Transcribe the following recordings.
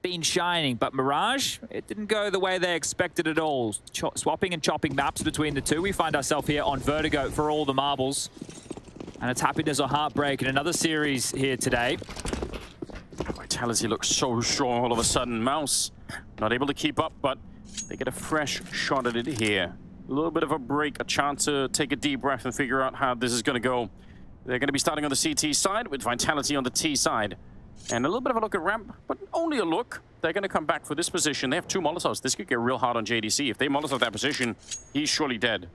been shining, but MOUZ, it didn't go the way they expected at all. Swapping and chopping maps between the two. We find ourselves here on Vertigo for all the marbles. And it's happiness or heartbreak in another series here today. Vitality looks so strong all of a sudden. MOUZ not able to keep up, but they get a fresh shot at it here. A little bit of a break, a chance to take a deep breath and figure out how this is going to go. They're going to be starting on the CT side with Vitality on the T side. And a little bit of a look at ramp, but only a look. They're going to come back for this position. They have 2 Molotovs. This could get real hard on JDC. If they Molotov that position, he's surely dead.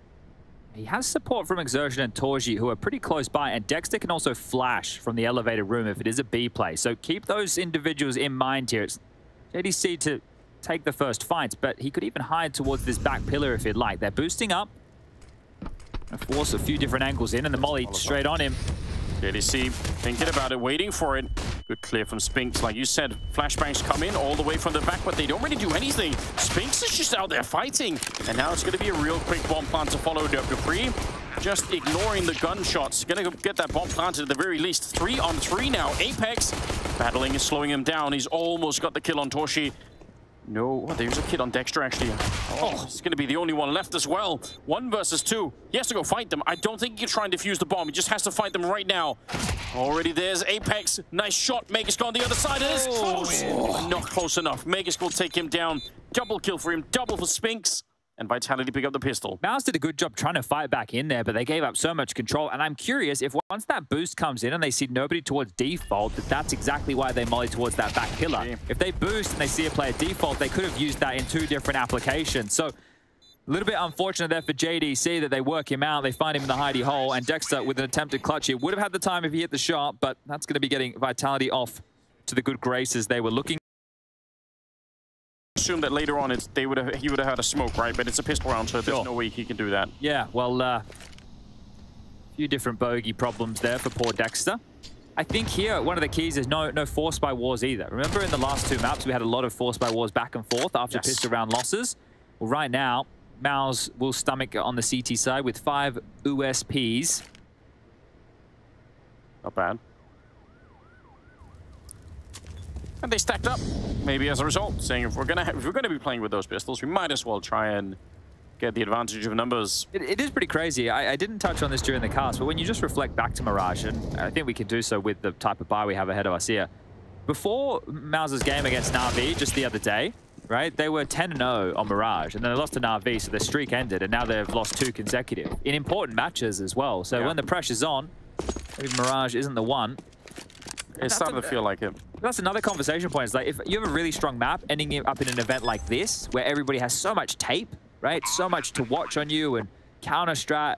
He has support from Exertion and Torji, who are pretty close by, and Dexter can also flash from the elevated room if it is a B play. So keep those individuals in mind here. It's JDC to take the first fight, but he could even hide towards this back pillar if he'd like. They're boosting up. Force a few different angles in, and the molly straight on him. JDC thinking about it, waiting for it. Good clear from Spinks. Like you said, flashbangs come in all the way from the back, but they don't really do anything. Spinks is just out there fighting. And now it's going to be a real quick bomb plant to follow it up. Dupree just ignoring the gunshots. Going to get that bomb planted at the very least. 3 on 3 now. Apex battling is slowing him down. He's almost got the kill on Torshi. No, there's a kid on Dexter, actually. Oh, he's going to be the only one left as well. 1 versus 2. He has to go fight them. I don't think he can try and defuse the bomb. He just has to fight them right now. Already there's Apex. Nice shot. Magus on the other side. It is close. Not close enough. Magus will take him down. Double kill for him. Double for Spinks. And Vitality pick up the pistol. MOUZ did a good job trying to fight back in there, but they gave up so much control. And I'm curious if once that boost comes in and they see nobody towards default, that's exactly why they molly towards that back pillar. Yeah. If they boost and they see a player default, they could have used that in 2 different applications. So a little bit unfortunate there for JDC that they work him out. They find him in the hidey hole, and Dexter with an attempted clutch here would have had the time if he hit the shot, but that's going to be getting Vitality off to the good graces they were looking. Assume that later on he would have had a smoke, right? But it's a pistol round, so there's no way he can do that. Yeah, well, a few different bogey problems there for poor Dexter. I think here one of the keys is no force by wars either. Remember in the last 2 maps we had a lot of force by wars back and forth after pistol round losses. Well, right now MOUZ will stomach on the CT side with 5 USPs. Not bad. And they stacked up, maybe as a result, saying if we're gonna be playing with those pistols, we might as well try and get the advantage of numbers. It is pretty crazy. I didn't touch on this during the cast, but when you just reflect back to MOUZ, and I think we can do so with the type of buy we have ahead of us here. Before MOUZ's game against Na'Vi just the other day, right, they were 10-0 on MOUZ, and then they lost to Na'Vi, so their streak ended, and now they've lost 2 consecutive in important matches as well. So when the pressure's on, maybe MOUZ isn't the one. It's starting to feel like it. That's another conversation point. It's like if you have a really strong map ending up in an event like this, where everybody has so much tape, right? So much to watch on you and counter strat,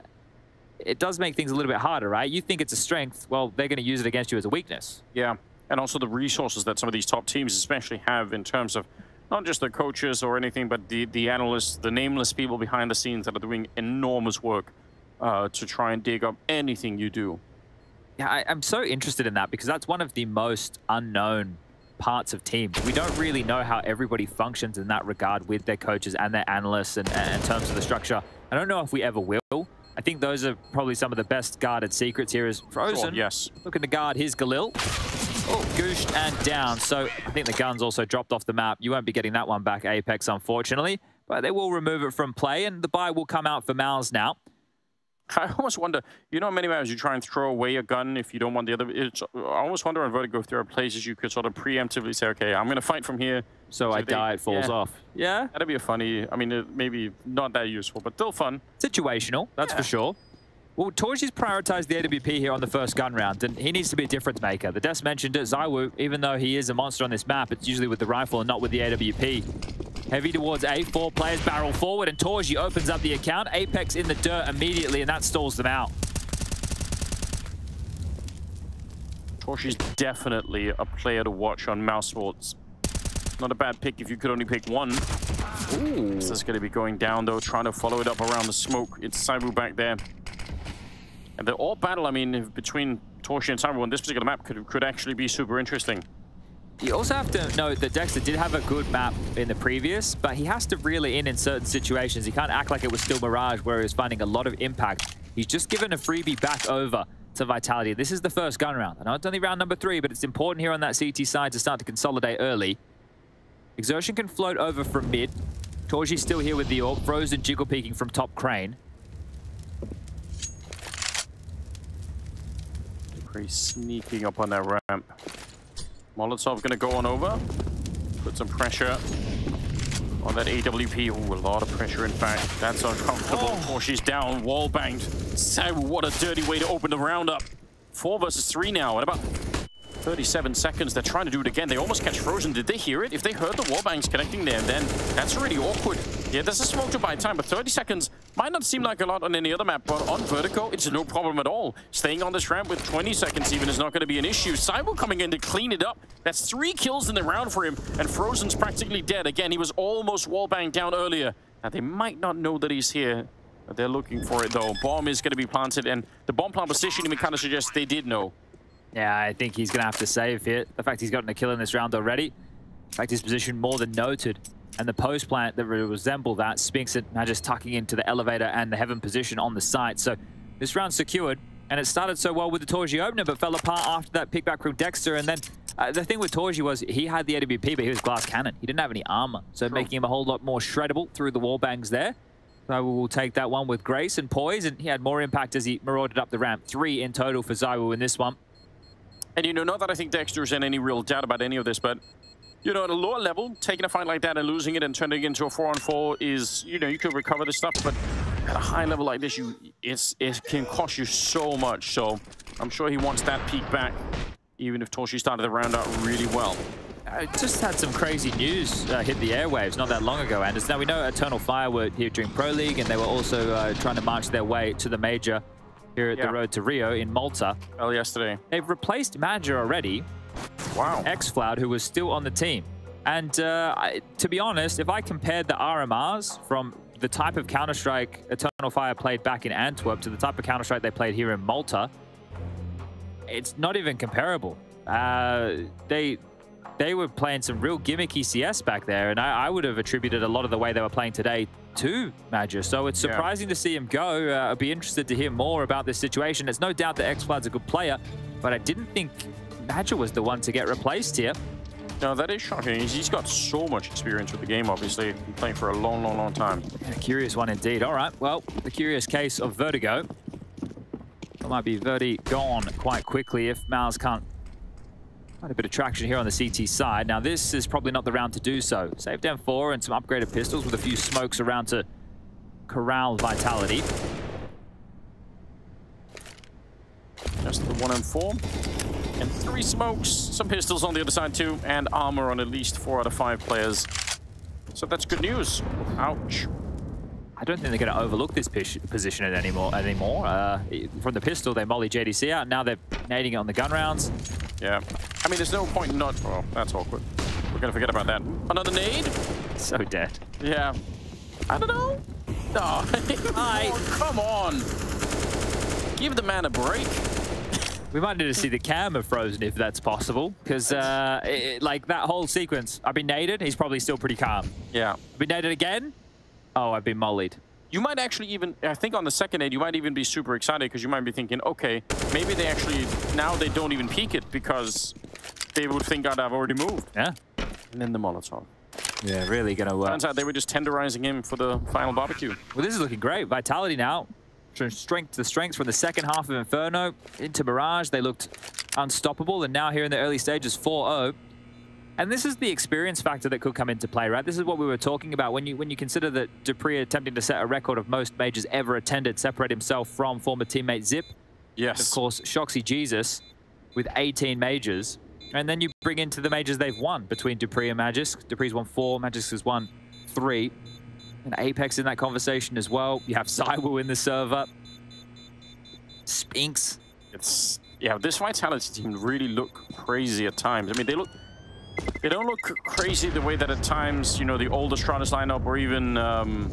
it does make things a little bit harder, right? You think it's a strength, well, they're going to use it against you as a weakness. Yeah, and also the resources that some of these top teams especially have in terms of not just the coaches or anything, but the analysts, the nameless people behind the scenes that are doing enormous work to try and dig up anything you do. Yeah, I'm so interested in that because that's one of the most unknown parts of teams. We don't really know how everybody functions in that regard with their coaches and their analysts and in terms of the structure. I don't know if we ever will. I think those are probably some of the best guarded secrets here is Frozen. Sure, yes. Looking to guard his Galil. Oh, gooshed and down. So I think the gun's also dropped off the map. You won't be getting that one back, Apex, unfortunately. But they will remove it from play, and the buy will come out for MOUZ now. I almost wonder, you know, many times you try and throw away a gun if you don't want the other. I almost wonder on Vertigo if there are places you could sort of preemptively say, okay, I'm going to fight from here. So I die, it falls off. Yeah? That'd be a funny, I mean, maybe not that useful, but still fun. Situational, that's for sure. Well, Torji's prioritized the AWP here on the first gun round, and he needs to be a difference maker. The Des mentioned it, Zywoo, even though he is a monster on this map, it's usually with the rifle and not with the AWP. Heavy towards A, 4 players barrel forward, and Torji opens up the account. Apex in the dirt immediately, and that stalls them out. Torji's definitely a player to watch on MOUZ Sports. Not a bad pick if you could only pick one. Ooh. This is going to be going down, though, trying to follow it up around the smoke. It's Zywoo back there. And the all battle, I mean, between Torji and Zywoo on this particular map could actually be super interesting. You also have to note that Dexter did have a good map in the previous, but he has to reel it in certain situations. He can't act like it was still MOUZ, where he was finding a lot of impact. He's just given a freebie back over to Vitality. This is the first gun round. I know it's only round number 3, but it's important here on that CT side to start to consolidate early. Exertion can float over from mid. Torji's still here with the AWP. Frozen jiggle peeking from top crane. Pretty sneaking up on that ramp. Molotov gonna go on over. Put some pressure on that AWP. Ooh, a lot of pressure, in fact. That's uncomfortable. Oh, she's down, wall banged. So what a dirty way to open the round up. 4 versus 3 now, at about 37 seconds. They're trying to do it again. They almost catch Frozen. Did they hear it? If they heard the wall bangs connecting there, then that's really awkward. Yeah, there's a smoke to buy time, but 30 seconds might not seem like a lot on any other map, but on Vertigo, it's no problem at all. Staying on this ramp with 20 seconds even is not going to be an issue. Cyber coming in to clean it up. That's 3 kills in the round for him, and Frozen's practically dead. Again, he was almost wall banged down earlier. Now, they might not know that he's here, but they're looking for it, though. Bomb is going to be planted, and the bomb plant position even kind of suggests they did know. Yeah, I think he's going to have to save here. The fact he's gotten a kill in this round already. In fact, his position more than noted. And the post plant that resemble that, Spinks it now just tucking into the elevator and the heaven position on the site. So this round secured, and it started so well with the Torji opener, but fell apart after that pickback from Dexter. And then the thing with Torji was he had the AWP, but he was glass cannon. He didn't have any armor, so making him a whole lot more shreddable through the wall bangs there. So we will take that one with grace and poise, and he had more impact as he marauded up the ramp. 3 in total for Zywo in this one. And, you know, not that I think Dexter's in any real doubt about any of this, but, you know, at a lower level, taking a fight like that and losing it and turning it into a 4-on-4 is, you know, you could recover this stuff, but at a high level like this, it can cost you so much. So I'm sure he wants that peak back, even if Torshi started the round out really well. I just had some crazy news hit the airwaves not that long ago, Anders. Now, we know Eternal Fire were here during Pro League, and they were also trying to march their way to the major here at the Road to Rio in Malta. Well, yesterday. They've replaced Manager already. Wow. Xfloud, who was still on the team. And to be honest, if I compared the RMRs from the type of Counter-Strike Eternal Fire played back in Antwerp to the type of Counter-Strike they played here in Malta, it's not even comparable. They were playing some real gimmicky CS back there, and I would have attributed a lot of the way they were playing today to Major. So it's surprising to see him go. I'd be interested to hear more about this situation. It's no doubt that Xfloud's a good player, but I didn't think Major was the one to get replaced here. No, that is shocking. He's got so much experience with the game, obviously. Been playing for a long, long, long time. A curious one indeed. All right, well, the curious case of Vertigo. It might be Verti gone quite quickly if MOUZ can't find a bit of traction here on the CT side. Now, this is probably not the round to do so. Saved M4 and some upgraded pistols with a few smokes around to corral Vitality. Just the 1 M4. And 3 smokes, some pistols on the other side too, and armor on at least 4 out of 5 players. So that's good news. Ouch. I don't think they're going to overlook this position anymore. From the pistol, they molly JDC out. Now they're nading it on the gun rounds. Yeah. I mean, there's no point in not... Oh, that's awkward. We're going to forget about that. Another nade? So dead. Yeah. I don't know. Oh, come on. Give the man a break. We might need to see the cam of Frozen if that's possible, because like that whole sequence, I've been naded, he's probably still pretty calm. Yeah. I've been naded again. Oh, I've been mollied. You might actually even, I think on the second nade, you might even be super excited because you might be thinking, okay, maybe they actually, now they don't even peek it because they would think I'd have already moved. Yeah. And then the Molotov. Yeah, really gonna work. Turns out they were just tenderizing him for the final barbecue. Well, this is looking great. Vitality now. Strength to strength from the second half of Inferno into Mirage. They looked unstoppable, and now here in the early stages, 4-0. And this is the experience factor that could come into play, right? This is what we were talking about when you consider that dupreeh attempting to set a record of most majors ever attended, separate himself from former teammate Zip. Yes. Of course, Shoxy Jesus with 18 majors. And then you bring into the majors they've won between dupreeh and Magisk. dupreeh's won 4, Magisk has won 3. And Apex in that conversation as well. You have Zywo in the server. Spinks. It's, yeah, this Vitality team really look crazy at times. I mean, they don't look crazy the way that at times, you know, the older Stratus lineup or even the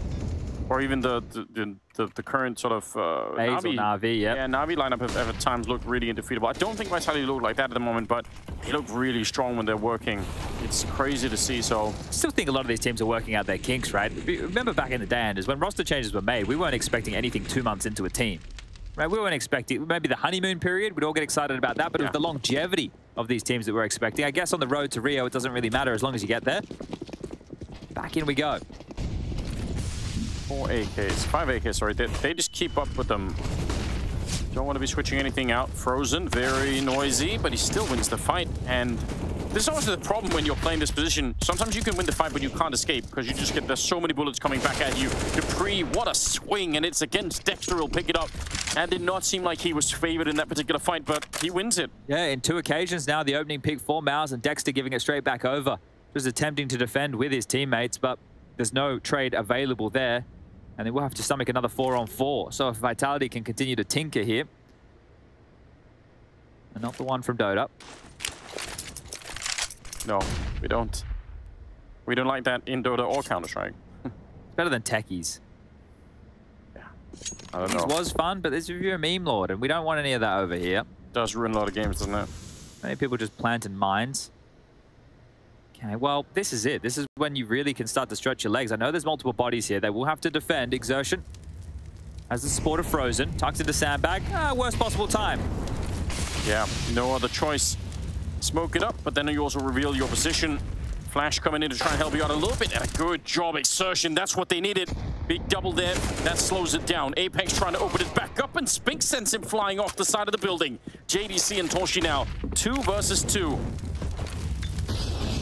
current sort of Na'Vi, yeah, Na'Vi lineup have at times looked really indefeatable. I don't think Vitality look like that at the moment, but they look really strong when they're working. It's crazy to see. So I still think a lot of these teams are working out their kinks, right? Remember back in the day, Anders, when roster changes were made, we weren't expecting anything 2 months into a team. Right, we weren't expecting, maybe the honeymoon period, we'd all get excited about that, but it was the longevity of these teams that we're expecting. I guess on the road to Rio, it doesn't really matter as long as you get there. back in we go. 4 AKs, 5 AKs, sorry. They just keep up with them. Don't want to be switching anything out. Frozen, very noisy, but he still wins the fight. And this is always the problem when you're playing this position. Sometimes you can win the fight, but you can't escape because you just get, there's so many bullets coming back at you. Dupree, what a swing, and it's against Dexter, will pick it up. And did not seem like he was favored in that particular fight, but he wins it. Yeah, in 2 occasions now, the opening pick for MOUZ and Dexter giving it straight back over. Just attempting to defend with his teammates, but there's no trade available there. And they will have to stomach another 4-on-4. So if Vitality can continue to tinker here. And not the one from Dota. No, we don't. We don't like that in Dota or Counter-Strike. It's better than techies. Yeah, I don't know. Techies was fun, but this is you're a meme lord, and we don't want any of that over here. Does ruin a lot of games, doesn't it? Many people just planting mines. Okay, well, this is it. This is when you really can start to stretch your legs. I know there's multiple bodies here. They will have to defend. Exertion as the support of Frozen. Tucks into sandbag. Worst possible time. Yeah, no other choice. Smoke it up, but then you also reveal your position. Flash coming in to try and help you out a little bit. And a good job, Exertion. That's what they needed. Big double there. That slows it down. Apex trying to open it back up, and Spink sends him flying off the side of the building. JDC and Torshi now. 2 versus 2.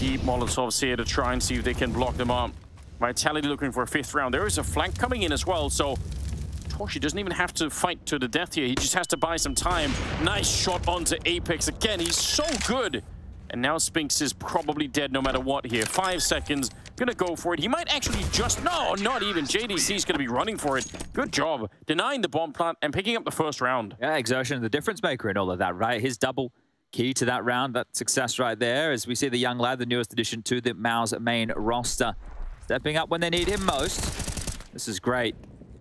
Deep Molotovs here to try and see if they can block them up. Vitality looking for a 5th round. There is a flank coming in as well, so Torshi doesn't even have to fight to the death here. He just has to buy some time. Nice shot onto Apex again. He's so good. And now Spinks is probably dead no matter what here. 5 seconds. Gonna go for it. He might actually just... No, not even. JDC is gonna be running for it. Good job. Denying the bomb plant and picking up the 1st round. Yeah, Exertion, the difference maker in all of that, right? His double key to that round, that success right there, as we see the young lad, the newest addition to the MOUZ main roster, stepping up when they need him most. This is great.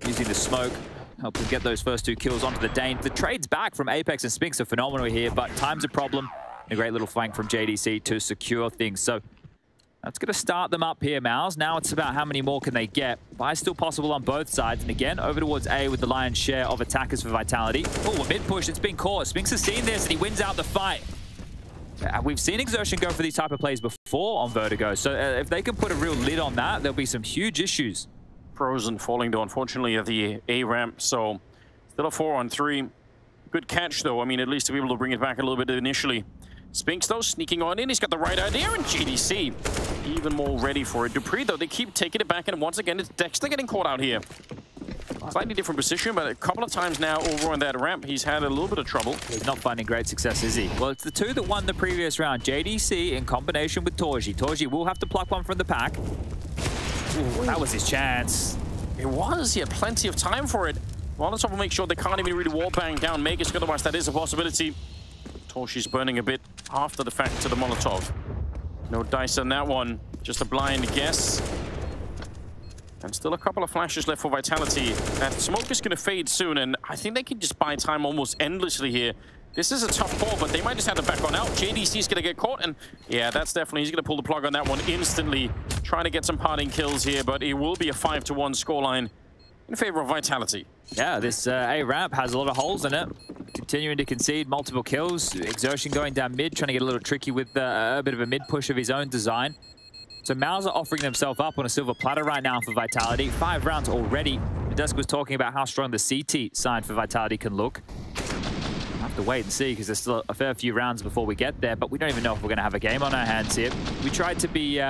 Using the smoke, helping get those first 2 kills onto the Dane. The trades back from Apex and Spinks are phenomenal here, but time's a problem. A great little flank from JDC to secure things. So that's going to start them up here, MOUZ. Now it's about how many more can they get. Buy still possible on both sides. And again, over towards A with the lion's share of attackers for Vitality. Oh, a mid push. It's been caught. Spinks has seen this and he wins out the fight. We've seen Exertion go for these type of plays before on Vertigo. So if they can put a real lid on that, there'll be some huge issues. Frozen falling though, unfortunately, at the A ramp. So still a 4-on-3. Good catch though. I mean, at least to be able to bring it back a little bit initially. Spinks, though, sneaking on in. He's got the right idea, and JDC even more ready for it. Dupree, though, they keep taking it back, and once again, it's Dexter getting caught out here. Slightly different position, but a couple of times now over on that ramp, he's had a little bit of trouble. He's not finding great success, is he? Well, it's the 2 that won the previous round. JDC in combination with Torshi. Torshi will have to pluck one from the pack. Ooh, that was his chance. It was. He had plenty of time for it. Molotov will make sure they can't even really wall bang down Magus, otherwise that is a possibility. Torshi's burning a bit after the fact to the Molotov. No dice on that one. Just a blind guess. And still a couple of flashes left for Vitality. That smoke is going to fade soon, and I think they can just buy time almost endlessly here. This is a tough call, but they might just have to back on out. JDC's going to get caught, and yeah, that's definitely... He's going to pull the plug on that one instantly. Trying to get some parting kills here, but it will be a 5-1 scoreline in favor of Vitality. Yeah, this A ramp has a lot of holes in it. Continuing to concede multiple kills. Exertion going down mid, trying to get a little tricky with a bit of a mid push of his own design. So MOUZ are offering themselves up on a silver platter right now for Vitality. 5 rounds already. Dusk was talking about how strong the CT side for Vitality can look. We'll have to wait and see because there's still a fair few rounds before we get there, but we don't even know if we're going to have a game on our hands here. We tried to be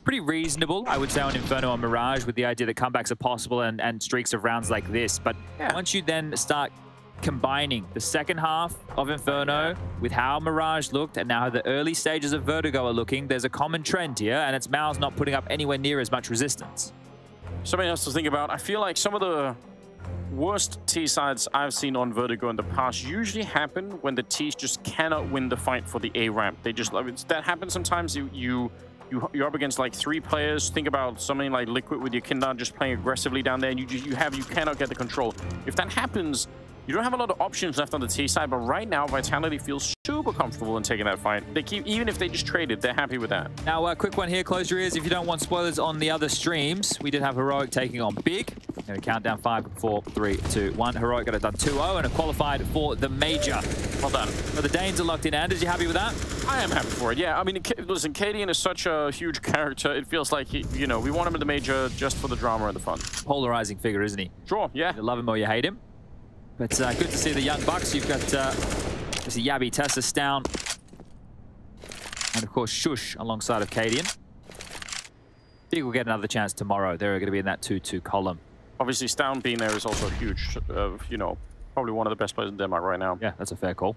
pretty reasonable, I would say, on Inferno and Mirage with the idea that comebacks are possible and streaks of rounds like this. But once you then start combining the second half of Inferno with how Mirage looked and now how the early stages of Vertigo are looking, there's a common trend here, and it's MOUZ not putting up anywhere near as much resistance. Something else to think about. I feel like some of the worst T-sides I've seen on Vertigo in the past usually happen when the Ts just cannot win the fight for the A ramp. They just, that happens sometimes. You're up against like 3 players. Think about something like Liquid with your Kindar just playing aggressively down there, and you cannot get the control. If that happens, you don't have a lot of options left on the T side, but right now Vitality feels super comfortable in taking that fight. They keep, even if they just traded, they're happy with that. Now, a quick one here. Close your ears if you don't want spoilers on the other streams. We did have Heroic taking on Big. Going to count down 5, 4, 3, 2, 1. Heroic got it done 2-0 and have qualified for the major. Well done. Well, the Danes are locked in. Anders, you happy with that? I am happy for it, yeah. I mean, listen, Cadian is such a huge character. It feels like, you know, we want him in the major just for the drama and the fun. Polarizing figure, isn't he? Sure, yeah. You love him or you hate him. But good to see the young bucks. You've got obviously Yabby, Tessa, Stown, and of course Shush alongside of Cadian. I think we'll get another chance tomorrow. They're going to be in that 2-2 column. Obviously, Stown being there is also huge. You know, probably one of the best players in Denmark right now. Yeah, that's a fair call.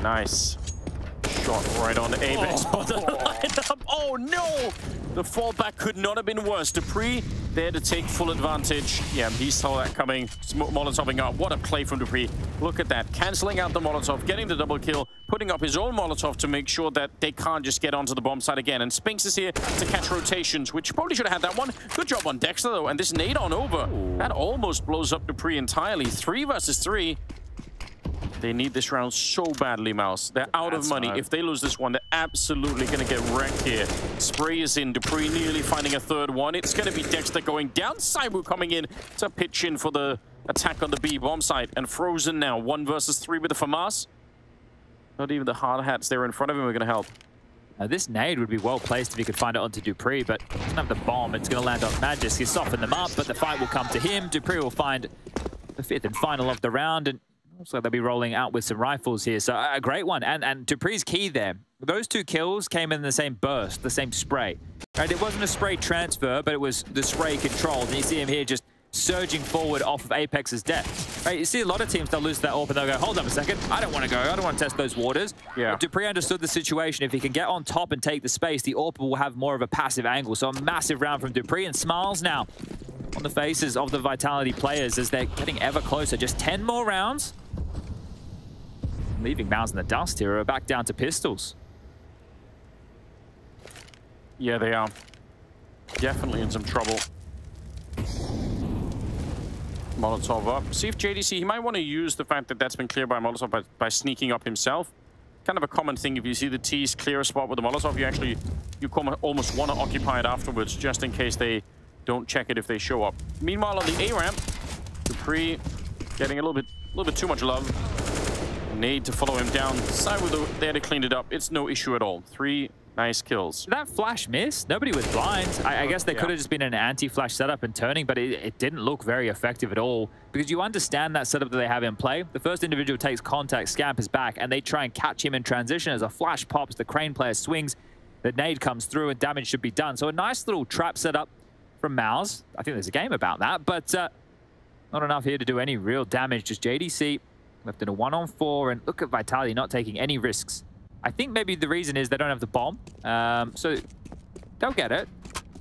Nice. Shot right on Apex. Oh no! The fallback could not have been worse. Dupree there to take full advantage. Yeah, he saw that coming. Molotoving up. What a play from Dupree. Look at that. Cancelling out the Molotov, getting the double kill, putting up his own Molotov to make sure that they can't just get onto the bomb site again. And Spinks is here to catch rotations, which probably should have had that one. Good job on Dexter, though. And this nade on over. Ooh. That almost blows up Dupree entirely. 3 versus 3. They need this round so badly, MOUZ. They're out of money. If they lose this one, they're absolutely going to get wrecked here. Spray is in. Dupree nearly finding a third one. It's going to be Dexter going down. Saibu coming in to pitch in for the attack on the B bomb site. And Frozen now. 1 versus 3 with the FAMAS. Not even the hard hats there in front of him are going to help. Now, this nade would be well placed if he could find it onto Dupree, but he doesn't have the bomb. It's going to land on Magis. He'll soften them up, but the fight will come to him. Dupree will find the 5th and final of the round, and looks like they'll be rolling out with some rifles here. So a great one. And Dupree's key there. Those 2 kills came in the same burst, the same spray. Right? It wasn't a spray transfer, but it was the spray controlled. And you see him here just surging forward off of Apex's death. Right? You see a lot of teams, they'll lose that AWP and they'll go, hold on a second. I don't want to go. I don't want to test those waters. Yeah. But Dupree understood the situation. If he can get on top and take the space, the AWP will have more of a passive angle. So a massive round from Dupree, and smiles now on the faces of the Vitality players as they're getting ever closer. Just 10 more rounds. Leaving MOUZ in the dust here. We're back down to pistols. Yeah, they are. Definitely in some trouble. Molotov up. See if JDC, he might want to use the fact that that's been cleared by Molotov by sneaking up himself. Kind of a common thing. If you see the T's clear a spot with the Molotov, you almost want to occupy it afterwards, just in case they don't check it if they show up. Meanwhile, on the A ramp, Dupree getting a little bit too much love. Nade to follow him down. Saibu there to clean it up. It's no issue at all. 3 nice kills. Did that flash miss? Nobody was blind. I guess they could have just been an anti-flash setup and turning, but it didn't look very effective at all, because you understand that setup that they have in play. The first individual takes contact, scampers back, and they try and catch him in transition. As a flash pops, the Crane player swings, the nade comes through, and damage should be done. So a nice little trap setup from MOUZ. I think there's a game about that, but not enough here to do any real damage. Just JDC left in a 1-on-4, and look at Vitality not taking any risks. I think maybe the reason is they don't have the bomb. So they'll get it,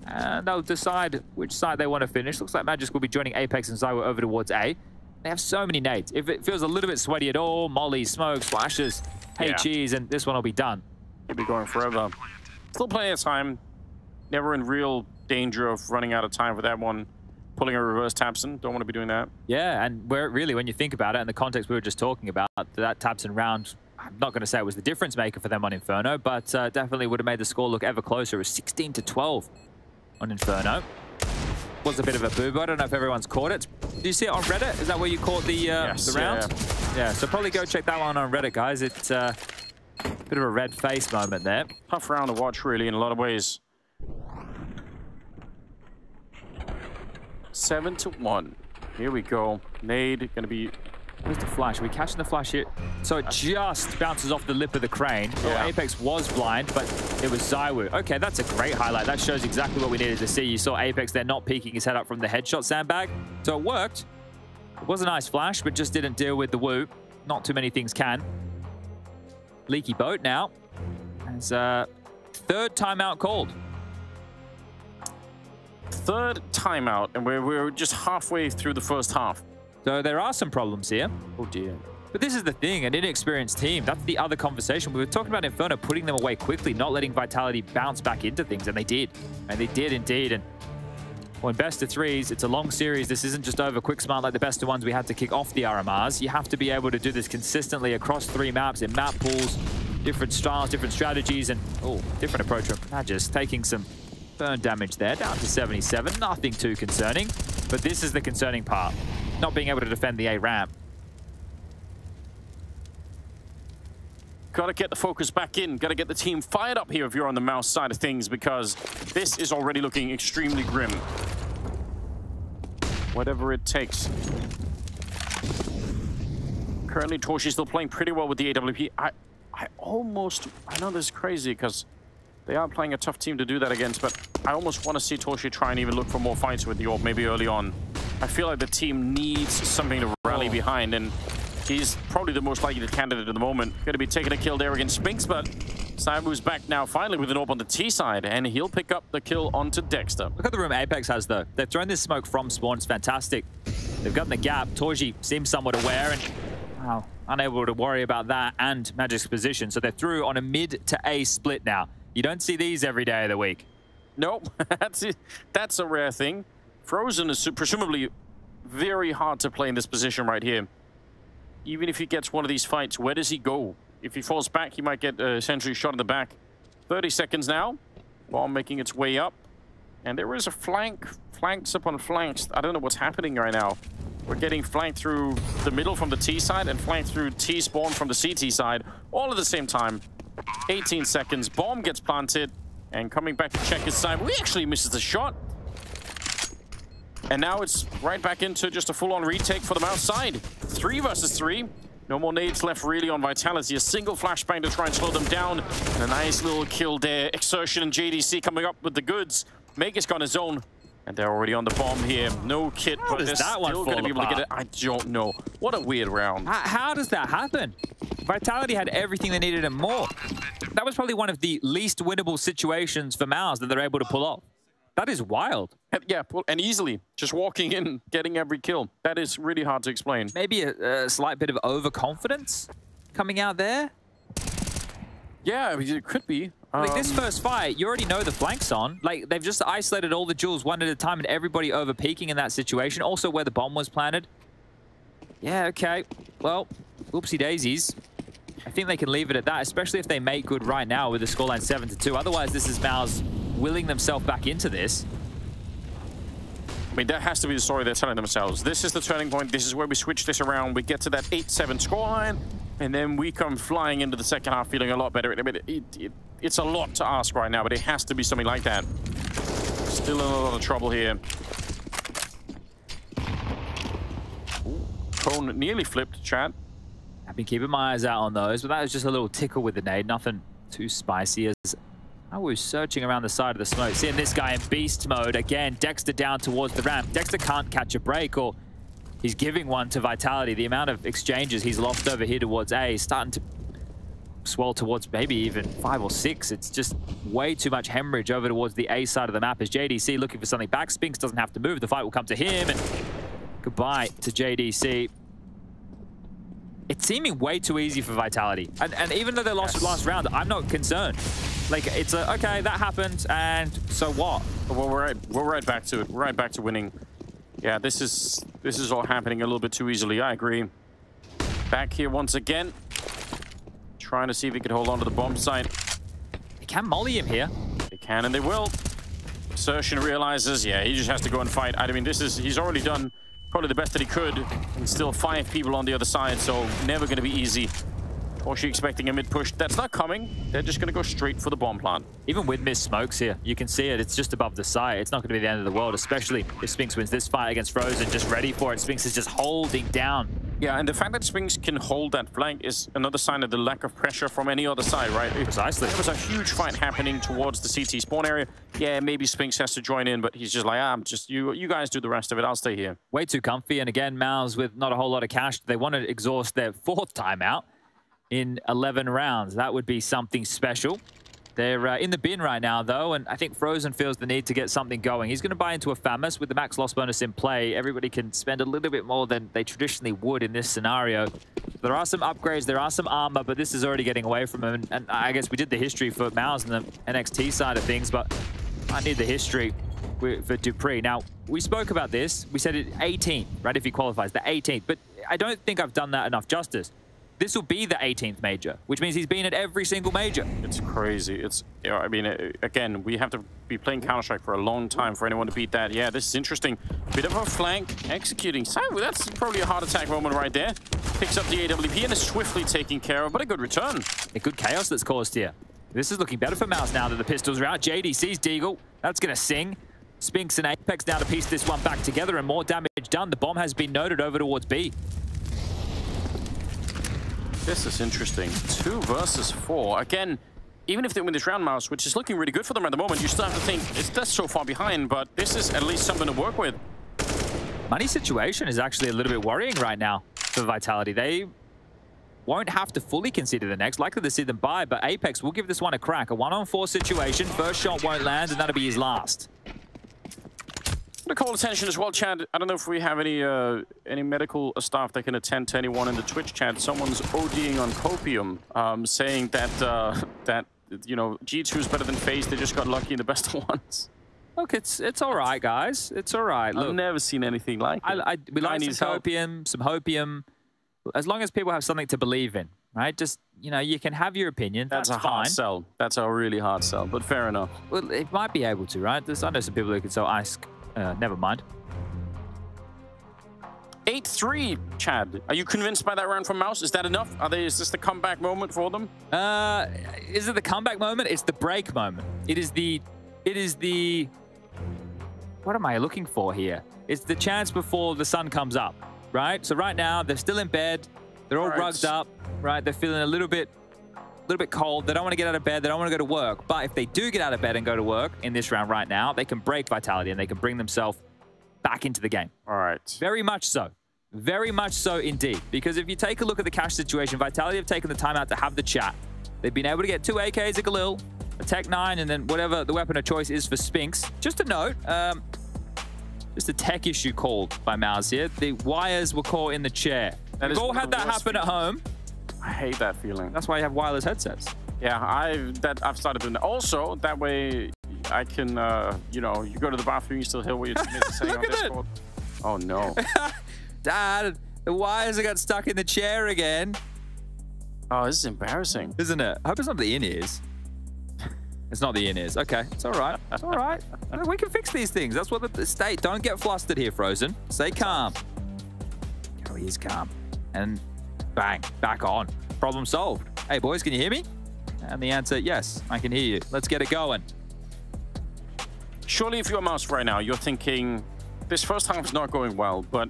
and they'll decide which side they want to finish. Looks like Magic will be joining Apex and Zywo over towards A. They have so many nades. If it feels a little bit sweaty at all, molly, smoke, flashes, hey cheese, and this one will be done. It'll be going forever. Still plenty of time. Never in real danger of running out of time for that one. Pulling a reverse Tabson, don't want to be doing that. Yeah, and really, when you think about it, in the context we were just talking about, that Tabson round, I'm not going to say it was the difference maker for them on Inferno, but definitely would have made the score look ever closer. It was 16-12 on Inferno. Was a bit of a boob. I don't know if everyone's caught it. Do you see it on Reddit? Is that where you caught the round? Yeah, so probably go check that one on Reddit, guys. It's a bit of a red face moment there. Tough round to watch, really, in a lot of ways. 7-1. Here we go. Nade gonna be. Where's the flash? Are we catching the flash here? So it just bounces off the lip of the Crane. Yeah. Oh, Apex was blind, but it was Zywo. Okay, that's a great highlight. That shows exactly what we needed to see. You saw Apex there not peeking his head up from the headshot sandbag. So it worked. It was a nice flash, but just didn't deal with the woo. Not too many things can. Leaky boat now. As third timeout called. Third timeout, and we're just halfway through the first half. So there are some problems here. Oh dear. But this is the thing, an inexperienced team. That's the other conversation. We were talking about Inferno putting them away quickly, not letting Vitality bounce back into things, and they did. And they did indeed. And well, in best of threes, it's a long series. This isn't just over quick smart like the best of ones we had to kick off the RMRs. You have to be able to do this consistently across 3 maps in map pools, different styles, different strategies, and different approach from Magis, taking some burn damage there, down to 77. Nothing too concerning, but this is the concerning part. not being able to defend the A ramp. Got to get the focus back in. Got to get the team fired up here if you're on the MOUZ side of things, because this is already looking extremely grim. Whatever it takes. Currently, Torshi still playing pretty well with the AWP. I know this is crazy because they are playing a tough team to do that against, but I almost want to see Torshi try and even look for more fights with the AWP, maybe early on. I feel like the team needs something to rally behind, and he's probably the most likely candidate at the moment. Going to be taking a kill there against Spinks, but Samu's back now finally with an AWP on the T side, and he'll pick up the kill onto Dexter. Look at the room Apex has, though. They've thrown this smoke from spawn. It's fantastic. They've gotten the gap. Torshi seems somewhat aware, and wow, unable to worry about that and Magic's position. So they're through on a mid to A split now. You don't see these every day of the week. Nope, that's a rare thing. Frozen is presumably very hard to play in this position right here. Even if he gets one of these fights, where does he go? If he falls back, he might get essentially shot in the back. 30 seconds now. Bomb making its way up. And there is a flanks upon flanks. I don't know what's happening right now. We're getting flanked through the middle from the T side and flanked through T spawn from the CT side, all at the same time. 18 seconds. Bomb gets planted. And coming back to check his side, we actually misses the shot. And now it's right back into just a full-on retake for the MOUZ side. 3 versus 3. No more nades left really on Vitality. A single flashbang to try and slow them down. And a nice little kill there. Exertion and JDC coming up with the goods. Magus got his own. And they're already on the bomb here. No kit, but they're still going to be able to get it. I don't know. What a weird round. How does that happen? Vitality had everything they needed and more. That was probably one of the least winnable situations for MOUZ that they're able to pull off. That is wild. Yeah, and easily. Just walking in, getting every kill. That is really hard to explain. Maybe a slight bit of overconfidence coming out there? Yeah, it could be. Like this first fight, you already know the flank's on. Like, they've just isolated all the jewels one at a time and everybody over-peaking in that situation. Also where the bomb was planted. Yeah, okay. Well, whoopsie daisies. I think they can leave it at that, especially if they make good right now with the scoreline 7-2. Otherwise, this is MOUZ willing themselves back into this. I mean, that has to be the story they're telling themselves. This is the turning point. This is where we switch this around. We get to that 8-7 scoreline, and then we come flying into the second half feeling a lot better. I mean, it's a lot to ask right now, but it has to be something like that. Still in a lot of trouble here. Ooh, Cone nearly flipped, chat. I've been keeping my eyes out on those, but that was just a little tickle with the nade. Nothing too spicy. As I was searching around the side of the smoke, seeing this guy in beast mode. Again, Dexter down towards the ramp. Dexter can't catch a break, or he's giving one to Vitality. The amount of exchanges he's lost over here towards A is starting to swell towards maybe even 5 or 6. It's just way too much hemorrhage over towards the A side of the map as JDC looking for something back. Spinks doesn't have to move. The fight will come to him, and goodbye to JDC. It's seeming way too easy for Vitality. And even though they lost last round, I'm not concerned. Like, it's a, okay, that happened, and so what? Well, we're right back to it. We're right back to winning. Yeah, this is all happening a little bit too easily. I agree. Back here once again. Trying to see if he can hold on to the bomb site. They can molly him here. They can, and they will. Assertion realizes, yeah, he just has to go and fight. I mean, he's already done probably the best that he could, and still 5 people on the other side, so never going to be easy. Torshi expecting a mid-push. That's not coming. They're just going to go straight for the bomb plant. Even with missed smokes here, you can see it. It's just above the site. It's not going to be the end of the world, especially if Spinks wins this fight against Frozen. Just ready for it. Spinks is just holding down. Yeah, and the fact that Spinks can hold that flank is another sign of the lack of pressure from any other side, right? Precisely. There was a huge fight happening towards the CT spawn area. Yeah, maybe Spinks has to join in, but he's just like, I'm just, you guys do the rest of it. I'll stay here. Way too comfy. And again, MOUZ with not a whole lot of cash. They want to exhaust their 4th timeout in 11 rounds. That would be something special. They're in the bin right now, though, and I think Frozen feels the need to get something going. He's going to buy into a Famous with the max loss bonus in play. Everybody can spend a little bit more than they traditionally would in this scenario. There are some upgrades, there are some armor, but this is already getting away from him. And I guess we did the history for MOUZ and the NXT side of things, but I need the history for Dupree. Now, we spoke about this. We said it 18, right, if he qualifies, the 18th. But I don't think I've done that enough justice. this will be the 18th major, which means he's been at every single major. It's crazy. It's, you know, I mean, again, we have to be playing Counter-Strike for a long time for anyone to beat that. Yeah, this is interesting. Bit of a flank executing. So that's probably a heart attack moment right there. Picks up the AWP and is swiftly taken care of, but a good return. A good chaos that's caused here. This is looking better for MOUZ now that the pistols are out. JD sees Deagle. That's going to sing. Spinks and Apex now to piece this one back together, and more damage done. The bomb has been noted over towards B. This is interesting. 2 versus 4. Again, even if they win this round, MOUZ, which is looking really good for them at the moment, you still have to think it's that's so far behind, but this is at least something to work with. Money situation is actually a little bit worrying right now for Vitality. They won't have to fully consider the next. Likely to see them buy, but Apex will give this one a crack. A 1-on-4 situation. First shot won't land, and that'll be his last. To call attention as well, Chad. I don't know if we have any medical staff that can attend to anyone in the Twitch chat. Someone's ODing on copium, saying that that you know G2 is better than FaZe. They just got lucky in the best of ones. Look, it's all right, guys. It's all right. Look, I've never seen anything like it. We like some copium, some hopium. As long as people have something to believe in, right? Just, you know, you can have your opinion. That's a fine. Hard sell. That's a really hard sell, but fair enough. Well, it might be able to, right? I know some people who can sell ice. Never mind. 8-3, Chad. Are you convinced by that round from MOUZ? Is that enough? Is this the comeback moment for them? Is it the comeback moment? It's the break moment. It is the what am I looking for here? It's the chance before the sun comes up, right? So right now they're still in bed. They're all rugged up, right? They're feeling a little bit cold. They don't want to get out of bed. They don't want to go to work. But if they do get out of bed and go to work in this round right now, they can break Vitality and they can bring themselves back into the game. All right. Very much so. Very much so indeed. Because if you take a look at the cash situation, Vitality have taken the time out to have the chat. They've been able to get 2 AKs at Galil, a Tech 9, and then whatever the weapon of choice is for Spinks. Just a note, just a tech issue called by MOUZ here. The wires were caught in the chair. We've all had that happen at home. I hate that feeling. That's why you have wireless headsets. Yeah, I've started doing that. Also, that way I can, you know, you go to the bathroom, you still hear what your teammates are saying on Discord. Oh no. Dad, the wires got stuck in the chair again. Oh, this is embarrassing. Isn't it? I hope it's not the in-ears. It's not the in-ears. Okay, it's all right. It's all right. We can fix these things. That's what the state. Don't get flustered here, Frozen. Stay calm. Oh, he's calm. And bang, back on. Problem solved. Hey, boys, can you hear me? And the answer, yes, I can hear you. Let's get it going. Surely if you're MOUZ right now, you're thinking, this first half is not going well, but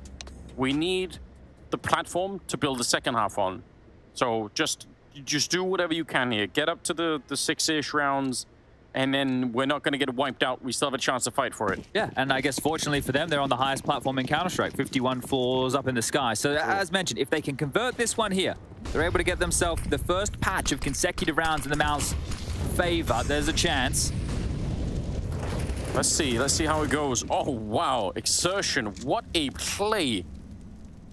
we need the platform to build the second half on. So just do whatever you can here. Get up to the 6-ish rounds, and then we're not going to get wiped out. We still have a chance to fight for it. Yeah, and I guess fortunately for them, they're on the highest platform in Counter-Strike, 51 floors up in the sky. So as mentioned, if they can convert this one here, they're able to get themselves the first patch of consecutive rounds in the MOUZ favor. There's a chance. Let's see how it goes. Oh, wow. Exertion. What a play.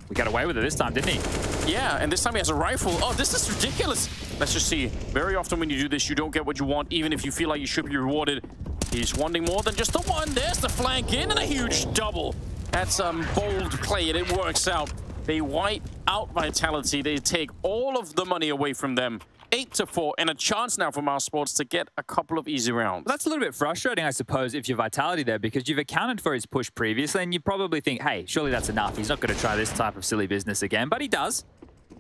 We got away with it this time, didn't he? Yeah, and this time he has a rifle. Oh, this is ridiculous. Let's just see. Very often when you do this, you don't get what you want, even if you feel like you should be rewarded. He's wanting more than just the one. There's the flank in and a huge double. That's bold play, and it works out. They wipe out Vitality. They take all of the money away from them. 8-4, and a chance now for MOUZ Sports to get a couple of easy rounds. That's a little bit frustrating, I suppose, if you're Vitality there, because you've accounted for his push previously, and you probably think, hey, surely that's enough. He's not going to try this type of silly business again, but he does.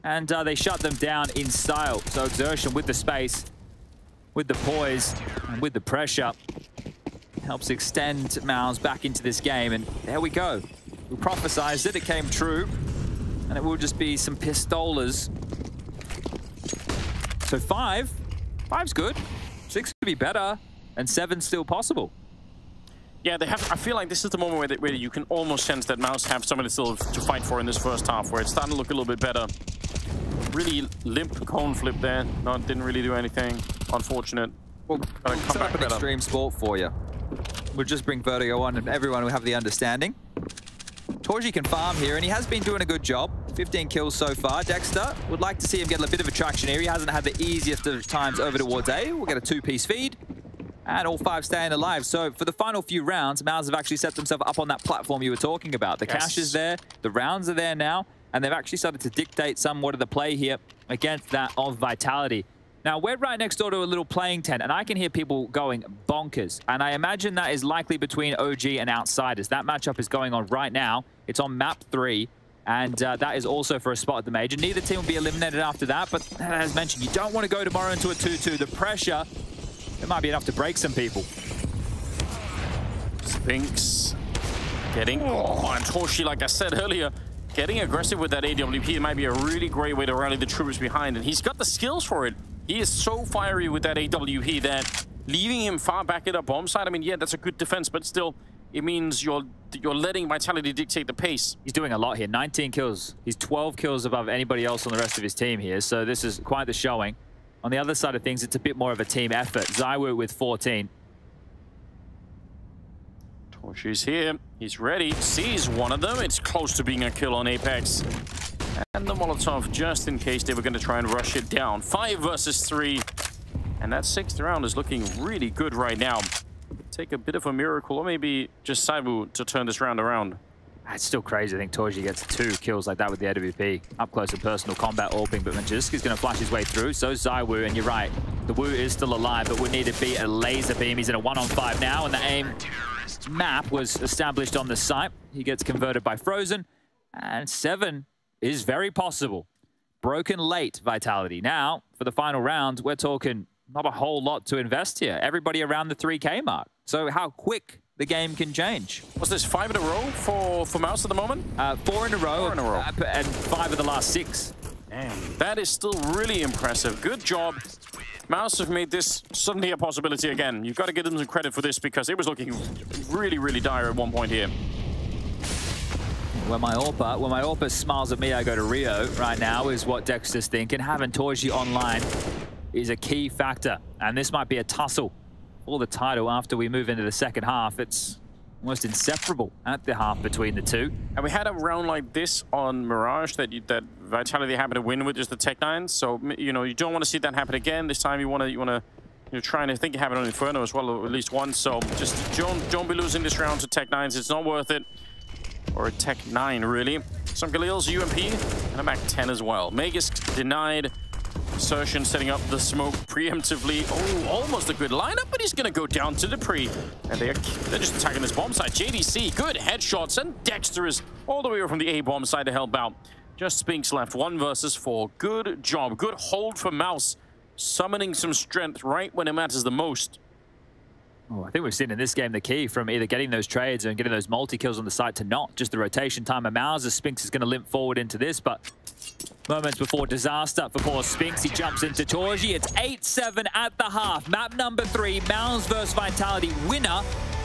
And they shut them down in style. So Exertion with the space, with the poise, and with the pressure helps extend MOUZ back into this game, and there we go. We prophesized it, it came true, and it will just be some pistolas. So 5's good. 6 could be better, and 7's still possible. Yeah, they have. I feel like this is the moment where you can almost sense that MOUZ have something still to fight for in this first half, where it's starting to look a little bit better. Really limp cone flip there. No, didn't really do anything. Unfortunate. Well, set up an extreme sport for you. We'll just bring Vertigo on, and everyone will have the understanding. Torji can farm here, and he has been doing a good job. 15 kills so far. Dexter would like to see him get a bit of a traction here. He hasn't had the easiest of times over towards A. We'll get a 2-piece feed, and all 5 staying alive. So for the final few rounds, MOUZ have actually set themselves up on that platform you were talking about. The cash is there. The rounds are there now. and they've actually started to dictate somewhat of the play here against that of Vitality. Now, we're right next door to a little playing tent, and I can hear people going bonkers. And I imagine that is likely between OG and Outsiders. That matchup is going on right now. It's on map 3, and that is also for a spot at the major. Neither team will be eliminated after that, but as mentioned, you don't want to go tomorrow into a 2-2. The pressure, it might be enough to break some people. Spinks getting, and Torshi, like I said earlier, getting aggressive with that AWP might be a really great way to rally the troops behind, and he's got the skills for it. He is so fiery with that AWP that leaving him far back at a bomb site, I mean, yeah, that's a good defense, but still, it means you're letting Vitality dictate the pace. He's doing a lot here. 19 kills. He's 12 kills above anybody else on the rest of his team here, so this is quite the showing. On the other side of things, it's a bit more of a team effort. ZywOo with 14. Torshi's here. He's ready. Sees one of them. It's close to being a kill on Apex. And the Molotov, just in case they were going to try and rush it down. 5 versus 3. And that 6th round is looking really good right now. Take a bit of a miracle, or maybe just ZywOo to turn this round around. It's still crazy. I think Torshi gets 2 kills like that with the AWP. Up close and personal combat AWPing, but Majewski's going to flash his way through. So ZywOo, and you're right. The Woo is still alive, but would need to beat a laser beam. He's in a 1-on-5 now, and the aim map was established on the site. He gets converted by Frozen, and 7 is very possible. Broken late, Vitality. Now, for the final round, we're talking not a whole lot to invest here. Everybody around the 3K mark. So how quick the game can change. Was this 5 in a row for MOUZ at the moment? 4 in a row. 4 in a row. And 5 of the last 6. Damn, that is still really impressive. Good job. MOUZ have made this suddenly a possibility again. You've got to give them some credit for this because it was looking really, really dire at one point here. When my AWPer smiles at me, I go to Rio right now, is what Dexter's thinking. Having Torshi online is a key factor, and this might be a tussle for the title after we move into the second half. It's almost inseparable at the half between the two. And we had a round like this on Mirage that Vitality happened to win with just the Tech-9. So, you know, you don't want to see that happen again. This time you're trying to think it happened on Inferno as well, or at least once. So just don't be losing this round to Tech-9s. It's not worth it. Or a Tech-9, really. Some Galil's UMP and a MAC-10 as well. Magus denied. Assertion setting up the smoke preemptively. Oh, almost a good lineup, but he's going to go down to the pre. And they're just attacking this bomb site. JDC, good headshots, and Dexter is all the way from the A bomb side to help out. Just Spinks left, 1 versus 4. Good job, good hold for MOUZ. Summoning some strength right when it matters the most. Oh, I think we've seen in this game the key from either getting those trades and getting those multi-kills on the site to not. Just the rotation time of MOUZ as Spinks is going to limp forward into this, but moments before disaster for poor Spinks. He jumps into Torshi. It's 8-7 at the half. Map number 3, MOUZ versus Vitality. Winner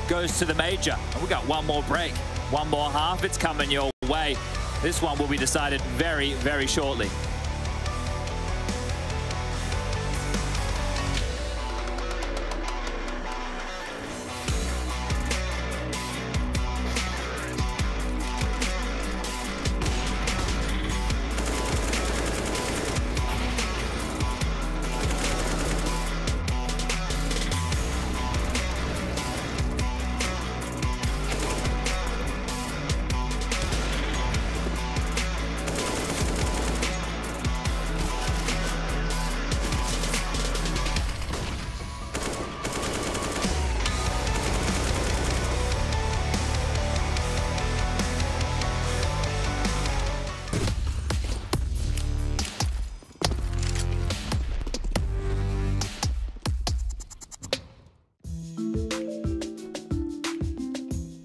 goes to the major. And we got one more break. One more half. It's coming your way. This one will be decided very, very shortly.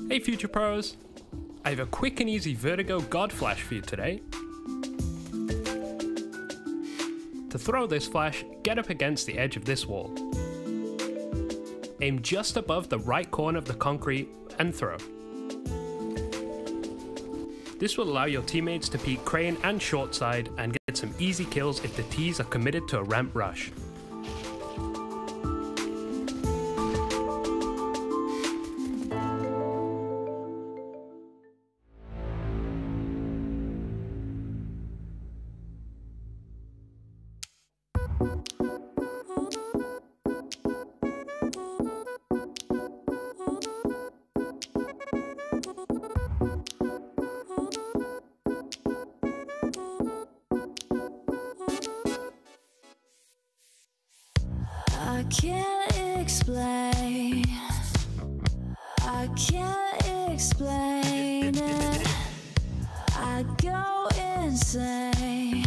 Hey Future Pros! I have a quick and easy Vertigo God Flash for you today. To throw this flash, get up against the edge of this wall. Aim just above the right corner of the concrete and throw. This will allow your teammates to peek crane and short side and get some easy kills if the T's are committed to a ramp rush. can't explain. I can't explain it. I go insane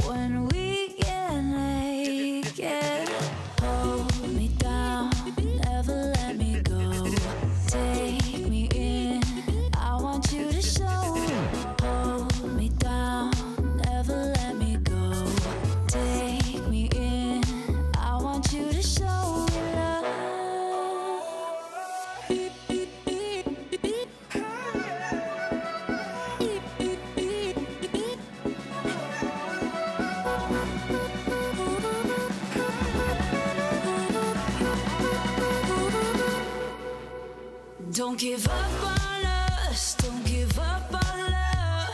when we get naked. Hold me down, never let me go. Take me in, I want you to show. Hold me down, never let me go. Take me in, I want you to show me love. Don't give up on us, don't give up on love.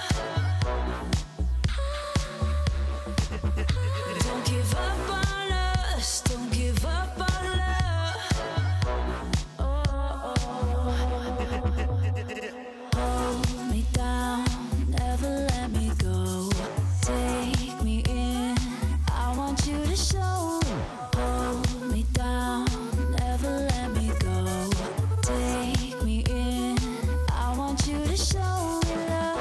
Don't give up on us, don't give up on love. Hold me down, never let me go. Take me in, I want you to show. Hold me down, never let me go. Take me in, I want you to show me love.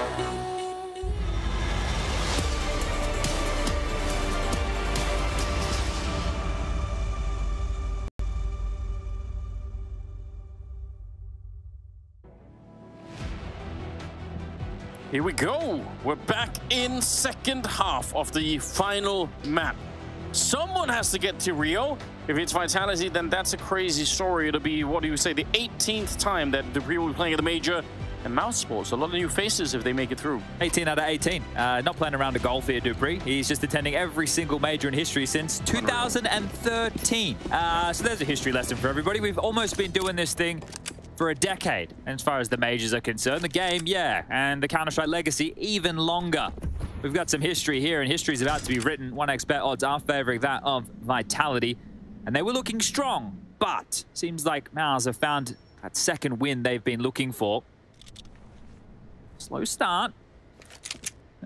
Here we go. We're back in second half of the final map. Someone has to get to Rio. If it's Vitality, then that's a crazy story. It'll be, what do you say, the 18th time that Dupree will be playing at the major. And MOUZ Sports, a lot of new faces if they make it through. 18 out of 18. Not playing around a golf here, Dupree. He's just attending every single major in history since 2013. So there's a history lesson for everybody. We've almost been doing this thing for a decade. And as far as the majors are concerned, the game, yeah. And the Counter-Strike legacy, even longer. We've got some history here, and history is about to be written. 1xBet odds are favoring that of Vitality. And they were looking strong, but seems like MOUZ have found that second win they've been looking for. Slow start.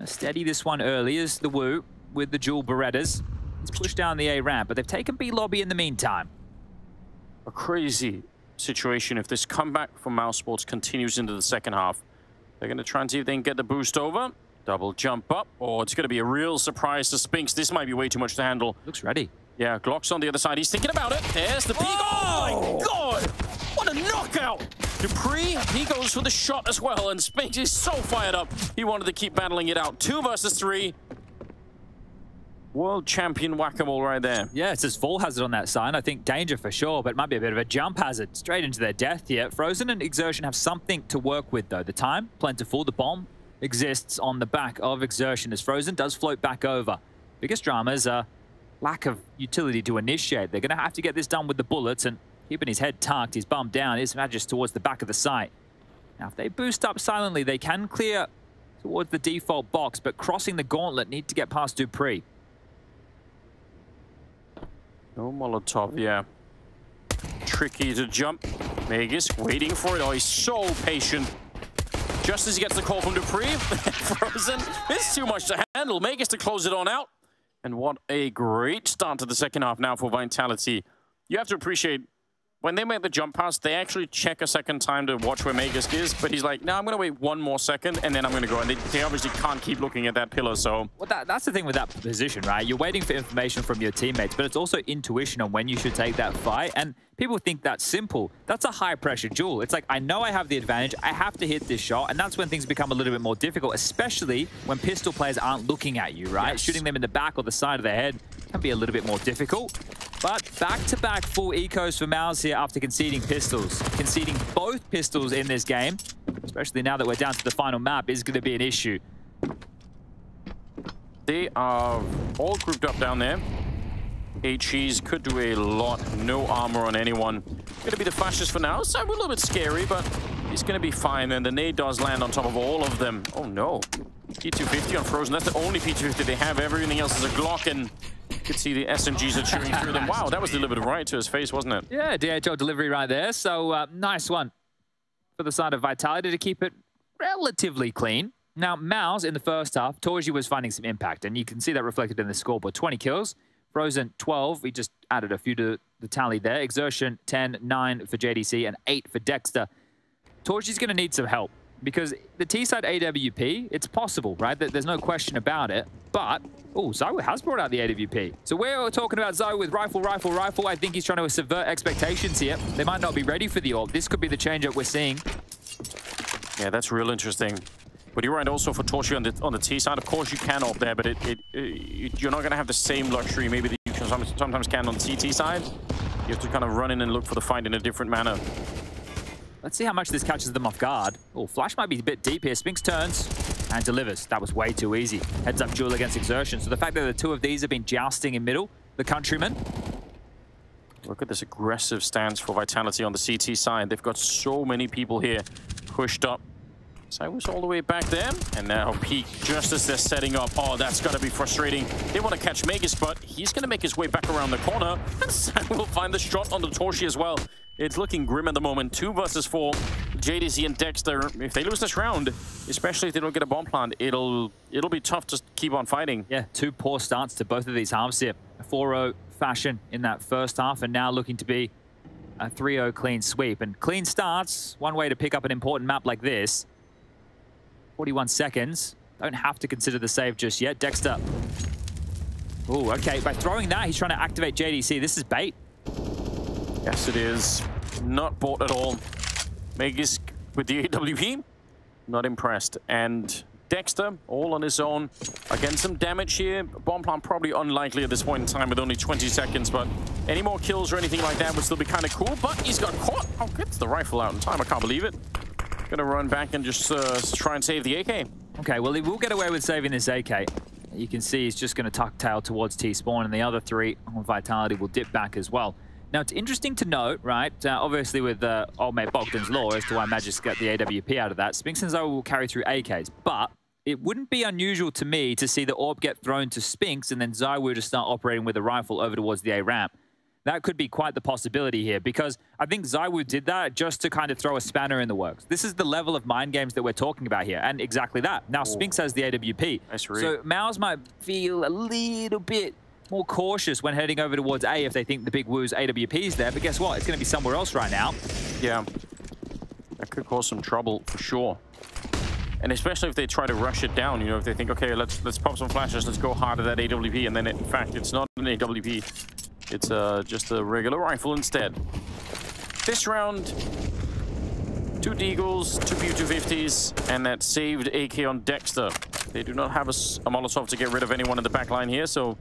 Steady this one early is the Wu with the dual Berettas. He's pushed down the A ramp, but they've taken B lobby in the meantime. A crazy situation if this comeback from MOUZ Sports continues into the second half. They're going to try and see if they can get the boost over. Double jump up. Oh, it's going to be a real surprise to Spinks. This might be way too much to handle. Looks ready. Yeah, Glock's on the other side. He's thinking about it. There's the peek. Oh my God! What a knockout! Dupree, he goes for the shot as well, and Spinks is so fired up. He wanted to keep battling it out. 2 versus 3. World champion whack-a-mole right there. Yeah, it says full hazard on that sign. I think danger for sure, but it might be a bit of a jump hazard. Straight into their death here. Frozen and Exertion have something to work with, though. The time, plentiful. The bomb exists on the back of Exertion as Frozen does float back over. Biggest drama is lack of utility to initiate. They're going to have to get this done with the bullets, and keeping his head tucked, his bum down, his Magus towards the back of the site. Now, if they boost up silently, they can clear towards the default box, but crossing the gauntlet need to get past Dupree. No Molotov, yeah. Tricky to jump. Magus waiting for it. Oh, he's so patient. Just as he gets the call from Dupree, Frozen, it's too much to handle. Magus to close it on out. And what a great start to the second half now for Vitality. You have to appreciate, when they make the jump pass, they actually check a second time to watch where Magus is. But he's like, no, I'm going to wait 1 more second, and then I'm going to go. And they obviously can't keep looking at that pillar, so... Well, that's the thing with that position, right? You're waiting for information from your teammates, but it's also intuition on when you should take that fight. And people think that's simple. That's a high-pressure duel. It's like, I know I have the advantage. I have to hit this shot. And that's when things become a little bit more difficult, especially when pistol players aren't looking at you, right? Yes. Shooting them in the back or the side of their head can be a little bit more difficult. But back-to-back full ecos for MOUZ here after conceding pistols. Conceding both pistols in this game, especially now that we're down to the final map, is going to be an issue. They are all grouped up down there. HEs could do a lot. No armor on anyone. Going to be the flashes for now. So a little bit scary, but he's going to be fine. And the nade does land on top of all of them. Oh, no. P250 on Frozen. That's the only P250 they have. Everything else is a Glock, and you can see the SMGs are chewing through them. Wow, that was delivered right to his face, wasn't it? Yeah, DHL delivery right there. So, nice one for the side of Vitality to keep it relatively clean. Now, MOUZ in the first half, Torji was finding some impact, and you can see that reflected in the scoreboard. 20 kills, Frozen 12, we just added a few to the tally there. Exertion 10, 9 for JDC, and 8 for Dexter. Torchy's going to need some help because the T-side AWP, it's possible, right? There's no question about it. But, oh, ZywOo has brought out the AWP. So we're talking about ZywOo with rifle, rifle, rifle. I think he's trying to subvert expectations here. They might not be ready for the AWP. This could be the change-up we're seeing. Yeah, that's real interesting. But you're right, also for Torchy on the T side, of course you can AWP there, but you're not going to have the same luxury maybe that you can sometimes can on the CT side. You have to kind of run in and look for the fight in a different manner. Let's see how much this catches them off guard. Oh, Flash might be a bit deep here. Spinks turns and delivers. That was way too easy. Heads up duel against Exertion. So the fact that the two of these have been jousting in middle, the countrymen. Look at this aggressive stance for Vitality on the CT side. They've got so many people here pushed up. ZywOo's all the way back there, and now Peak just as they're setting up. Oh, that's got to be frustrating. They want to catch Magus, but he's going to make his way back around the corner, and ZywOo will find the shot on the Torchy as well. It's looking grim at the moment. 2 versus 4. JDC and Dexter, if they lose this round, especially if they don't get a bomb plant, it'll be tough to keep on fighting. Yeah, 2 poor starts to both of these halves here. A 4-0 fashion in that first half, and now looking to be a 3-0 clean sweep. And clean starts, one way to pick up an important map like this. 41 seconds. Don't have to consider the save just yet. Dexter. Oh, okay. By throwing that, he's trying to activate JDC. This is bait. Yes, it is. Not bought at all. Magus with the AWP, not impressed. And Dexter, all on his own. Again, some damage here. Bomb plant probably unlikely at this point in time with only 20 seconds, but any more kills or anything like that would still be kind of cool. But he's got caught. Oh, gets the rifle out in time. I can't believe it. Gonna run back and just try and save the AK. Okay, well, he will get away with saving this AK. You can see he's just going to tuck tail towards T-spawn, and the other 3 on Vitality will dip back as well. Now, it's interesting to note, right, obviously with old mate Bogdan's law as to why Magic's got the AWP out of that, Spinks and ZywOo will carry through AKs, but it wouldn't be unusual to me to see the AWP get thrown to Spinks and then ZywOo to start operating with a rifle over towards the A ramp. That could be quite the possibility here, because I think ZywOo did that just to kind of throw a spanner in the works. This is the level of mind games that we're talking about here, and exactly that. Now, Spinks has the AWP. Nice read. So MOUZ might feel a little bit more cautious when heading over towards A if they think the big MOUZ AWP is there, but guess what? It's going to be somewhere else right now. Yeah. That could cause some trouble, for sure. And especially if they try to rush it down, you know, if they think, okay, let's pop some flashes, let's go hard at that AWP, and then in fact, it's not an AWP. It's just a regular rifle instead. This round, 2 Deagles, 2 Pu-250s, and that saved AK on Dexter. They do not have a Molotov to get rid of anyone in the back line here, so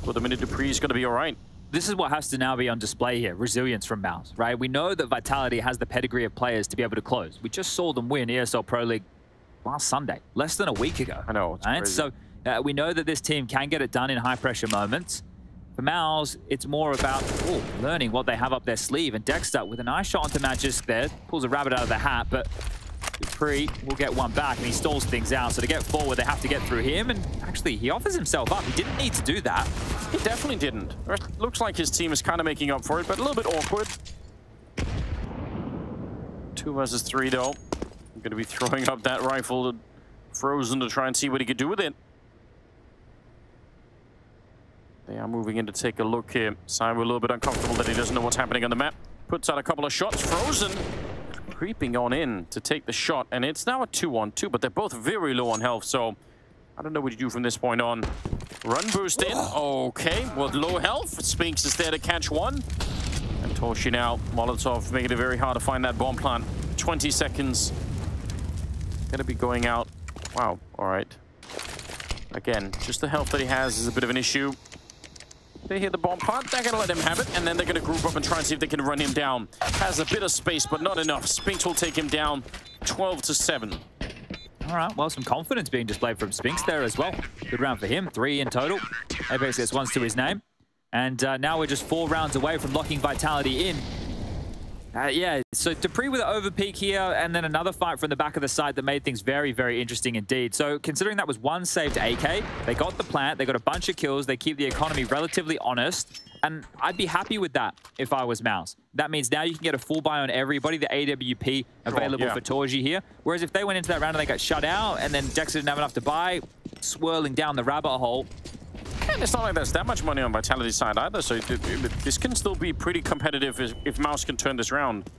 with a minute Dupree is going to be all right. This is what has to now be on display here, resilience from MOUZ, right? We know that Vitality has the pedigree of players to be able to close. We just saw them win ESL Pro League last Sunday, less than a week ago. I know, it's right? crazy. So we know that this team can get it done in high-pressure moments. For MOUZ, it's more about learning what they have up their sleeve. And Dexter, with a nice shot onto Magisk there, pulls a rabbit out of the hat, but Dupree will get one back, and he stalls things out. So to get forward, they have to get through him, and actually, he offers himself up. He didn't need to do that. He definitely didn't. Looks like his team is kind of making up for it, but a little bit awkward. 2 versus 3, though. I'm going to be throwing up that rifle to Frozen to try and see what he could do with it. They are moving in to take a look here. ZywOo a little bit uncomfortable that he doesn't know what's happening on the map. Puts out a couple of shots. Frozen creeping on in to take the shot. And it's now a 2-on-2, but they're both very low on health. So I don't know what you do from this point on. Run boost in. Okay, with low health. Spinks is there to catch one. And Torchy now, Molotov, making it very hard to find that bomb plant. 20 seconds. Gonna be going out. Wow, all right. Again, just the health that he has is a bit of an issue. They hear the bomb plant, they're gonna let him have it, and then they're gonna group up and try and see if they can run him down. Has a bit of space, but not enough. Spinks will take him down 12-7. All right, well, some confidence being displayed from Spinks there as well. Good round for him, 3 in total. Apex gets 1s to his name. And now we're just 4 rounds away from locking Vitality in. Yeah, so Dupree with an overpeak here, and then another fight from the back of the side that made things very, very interesting indeed. So considering that was 1 saved AK, they got the plant, they got a bunch of kills, they keep the economy relatively honest, and I'd be happy with that if I was MOUZ. That means now you can get a full buy on everybody, the AWP available for Torchy here. Whereas if they went into that round and they got shut out, and then Dexter didn't have enough to buy, swirling down the rabbit hole, And it's not like there's that much money on Vitality's side either, so this can still be pretty competitive if MOUZ can turn this round.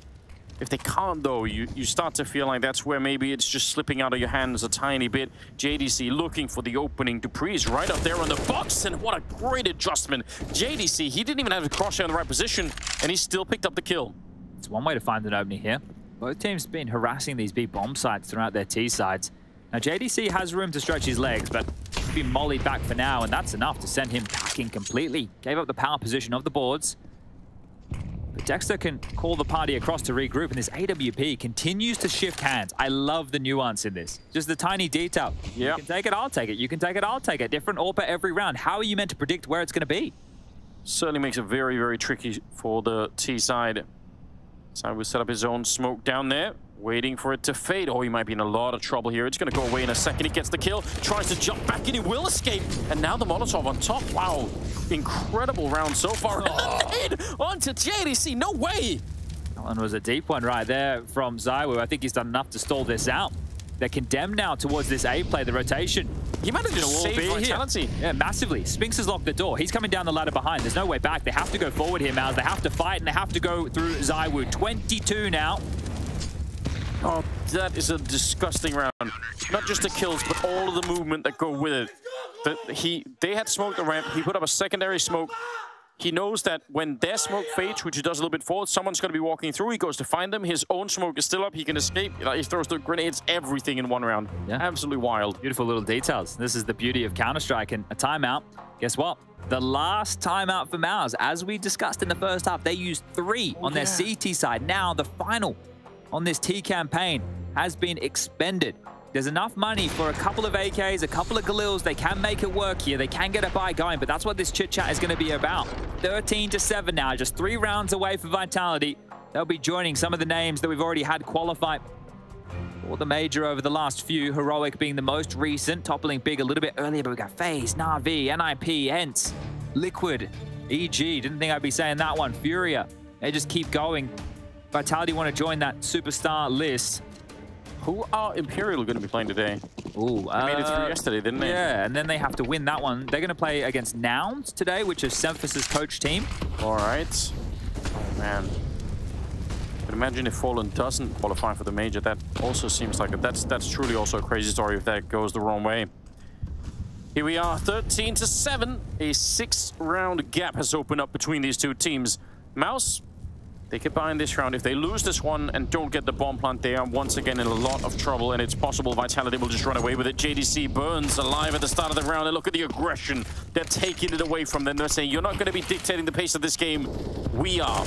If they can't, though, you start to feel like that's where maybe it's just slipping out of your hands a tiny bit. JDC looking for the opening. Dupree's right up there on the box, and what a great adjustment. JDC, he didn't even have the crosshair in the right position, and he still picked up the kill. It's one way to find an opening here. Both teams have been harassing these B bomb sites throughout their T sides. Now, JDC has room to stretch his legs, but he's been mollied back for now, and that's enough to send him packing completely. Gave up the power position of the boards. But Dexter can call the party across to regroup, and this AWP continues to shift hands. I love the nuance in this. Just the tiny detail. Yep. You can take it, I'll take it. You can take it, I'll take it. Different AWP every round. How are you meant to predict where it's going to be? Certainly makes it very, very tricky for the T side. So will set up his own smoke down there, waiting for it to fade. Oh, he might be in a lot of trouble here. It's going to go away in a second. He gets the kill, tries to jump back in, he will escape. And now the Molotov on top. Wow, incredible round so far. Oh. Onto JDC, no way. That one was a deep one right there from ZywOo. I think he's done enough to stall this out. They're condemned now towards this A play, the rotation. He might have just saved Vitality. Yeah, massively. Spinks has locked the door. He's coming down the ladder behind. There's no way back. They have to go forward here, MOUZ. They have to fight, and they have to go through ZywOo. 22 now. Oh, that is a disgusting round. Not just the kills, but all of the movement that go with it. They had smoked the ramp. He put up a secondary smoke. He knows that when their smoke fades, which he does a little bit forward, someone's going to be walking through. He goes to find them. His own smoke is still up. He can escape. He throws the grenades, everything in one round. Yeah. Absolutely wild. Beautiful little details. This is the beauty of Counter-Strike. And a timeout. Guess what? The last timeout for MOUZ, as we discussed in the first half, they used 3 on their CT side. Now the final on this T campaign has been expended. There's enough money for a couple of AKs, a couple of Galils. They can make it work here. They can get a buy going, but that's what this chit-chat is going to be about. 13-7 now, just 3 rounds away for Vitality. They'll be joining some of the names that we've already had qualify for the major over the last few. Heroic being the most recent, toppling Big a little bit earlier, but we got FaZe, Na'Vi, NIP, Hence, Liquid, EG. Didn't think I'd be saying that one. Furia. They just keep going. Vitality want to join that superstar list. Who are Imperial going to be playing today? Ooh, they made it through yesterday, didn't they? Yeah, and then they have to win that one. They're going to play against Nouns today, which is Semphis' coach team. All right. Oh, man. But imagine if Fallen doesn't qualify for the major. That also seems like that's truly also a crazy story if that goes the wrong way. Here we are, 13-7. A 6-round gap has opened up between these two teams. MOUZ, they get by in this round. If they lose this one and don't get the bomb plant, they are once again in a lot of trouble, and it's possible Vitality will just run away with it. JDC burns alive at the start of the round, and look at the aggression. They're taking it away from them. They're saying, you're not going to be dictating the pace of this game. We are.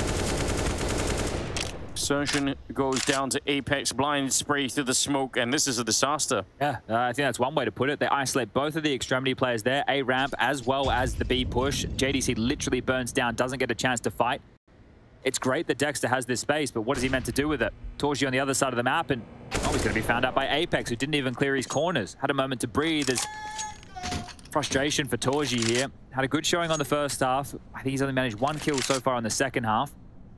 Exertion goes down to Apex, blind spray through the smoke, and this is a disaster. Yeah, I think that's one way to put it. They isolate both of the extremity players there, A ramp as well as the B push. JDC literally burns down, doesn't get a chance to fight. It's great that Dexter has this space, but what is he meant to do with it? Torji on the other side of the map, and he's going to be found out by Apex, who didn't even clear his corners. Had a moment to breathe. There's frustration for Torji here. Had a good showing on the first half. I think he's only managed 1 kill so far in the second half.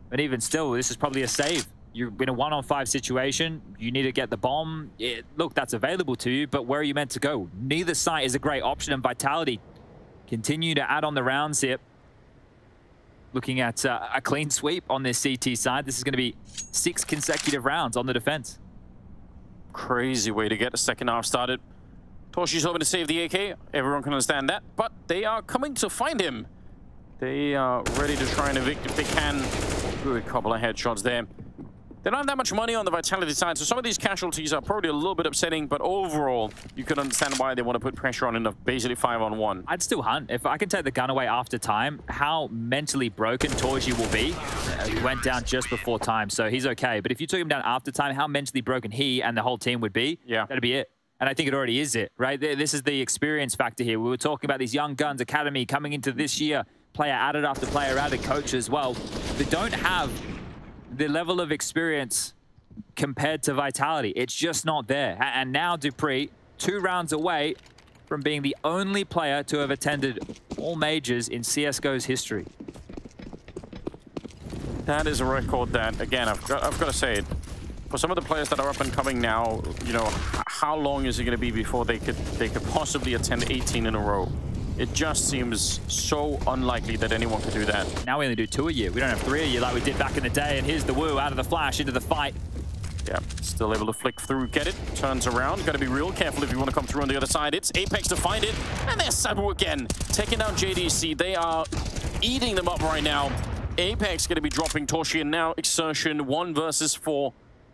But even still, this is probably a save. You're in a 1-on-5 situation. You need to get the bomb. Look, that's available to you, but where are you meant to go? Neither site is a great option, and Vitality continue to add on the rounds here. Looking at a clean sweep on this CT side. This is going to be 6 consecutive rounds on the defense. Crazy way to get the second half started. Toshi's hoping to save the AK. Everyone can understand that. But they are coming to find him. They are ready to try and evict if they can. Good couple of headshots there. They don't have that much money on the Vitality side, so some of these casualties are probably a little bit upsetting, but overall, you can understand why they want to put pressure on in a basically 5-on-1. I'd still hunt. If I can take the gun away after time, how mentally broken Torji will be. He went down just before time, so he's okay. But if you took him down after time, how mentally broken he and the whole team would be, that'd be it. And I think it already is it, right? This is the experience factor here. We were talking about these Young Guns Academy coming into this year, player added after player added, coach as well. They don't have the level of experience compared to Vitality. It's just not there. And now Dupree, 2 rounds away from being the only player to have attended all majors in CSGO's history. That is a record that, again, I've got to say it. For some of the players that are up and coming now, you know, how long is it going to be before they could possibly attend 18 in a row? It just seems so unlikely that anyone could do that. Now we only do 2 a year. We don't have 3 a year like we did back in the day. And here's the Woo out of the flash into the fight. Yeah, still able to flick through, get it, turns around. Got to be real careful if you want to come through on the other side. It's Apex to find it, and there's Sabu again. Taking down JDC. They are eating them up right now. Apex going to be dropping Toshi, and now Exertion 1 versus 4.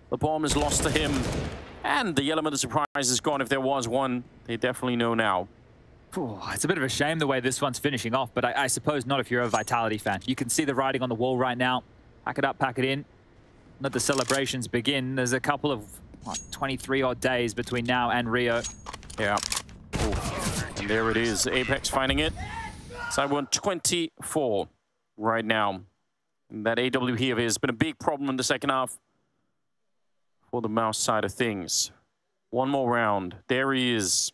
The bomb is lost to him, and the element of surprise is gone. If there was one, they definitely know now. Ooh, it's a bit of a shame the way this one's finishing off, but I suppose not if you're a Vitality fan. You can see the writing on the wall right now. Pack it up, pack it in. Let the celebrations begin. There's a couple of 23-odd days between now and Rio. Yeah. Ooh. And there it is. Apex finding it. Side 124 right now. And that AW here has been a big problem in the second half for the MOUZ side of things. One more round. There he is.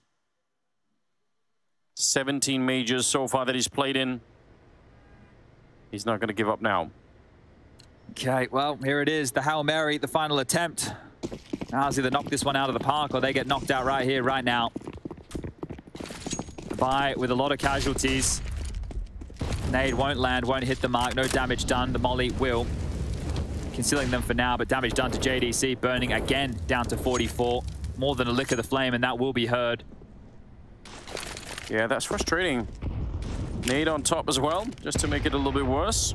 17 majors so far that he's played in. He's not going to give up now. Okay, well, here it is. The Hail Mary, the final attempt. MOUZ either knock this one out of the park or they get knocked out right here, right now. Bye with a lot of casualties. Nade won't land, won't hit the mark. No damage done. The molly will. Concealing them for now, but damage done to JDC. Burning again down to 44. More than a lick of the flame, and that will be heard. Yeah, that's frustrating. Nade on top as well, just to make it a little bit worse.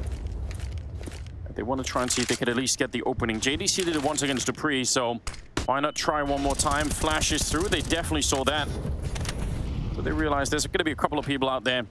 They want to try and see if they could at least get the opening. JDC did it once against Dupree, so why not try one more time? Flashes through. They definitely saw that. But they realized there's going to be a couple of people out there.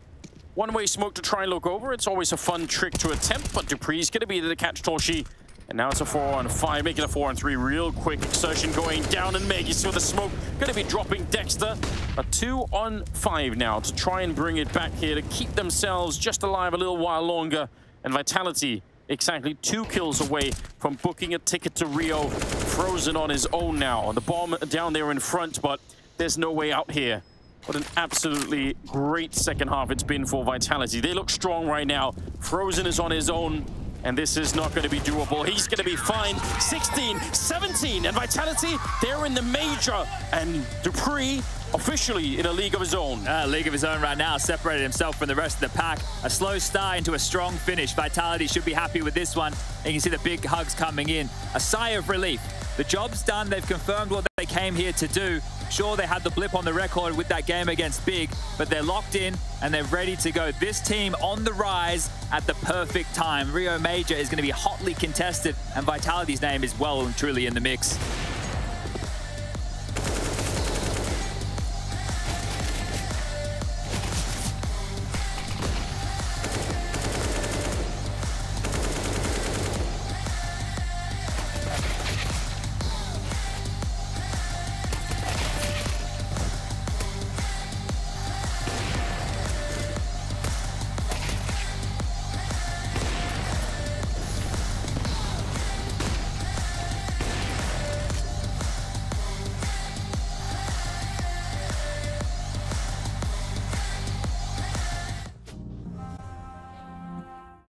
One-way smoke to try and look over. It's always a fun trick to attempt, but Dupree's going to be there to catch Toshi. And now it's a 4-on-5, making a 4-on-3 real quick. Exertion going down, and Meg, you saw the smoke. Going to be dropping Dexter. A 2-on-5 now to try and bring it back here to keep themselves just alive a little while longer. And Vitality exactly 2 kills away from booking a ticket to Rio. Frozen on his own now. The bomb down there in front, but there's no way out here. What an absolutely great second half it's been for Vitality. They look strong right now. Frozen is on his own, and this is not going to be doable. He's going to be fine. 16, 17, and Vitality, they're in the major. And Dupree officially in a league of his own. League of his own right now, separated himself from the rest of the pack. A slow start into a strong finish. Vitality should be happy with this one. And you can see the big hugs coming in. A sigh of relief. The job's done. They've confirmed what they came here to do. Sure, they had the blip on the record with that game against Big, but they're locked in and they're ready to go. This team on the rise at the perfect time. Rio Major is going to be hotly contested, and Vitality's name is well and truly in the mix.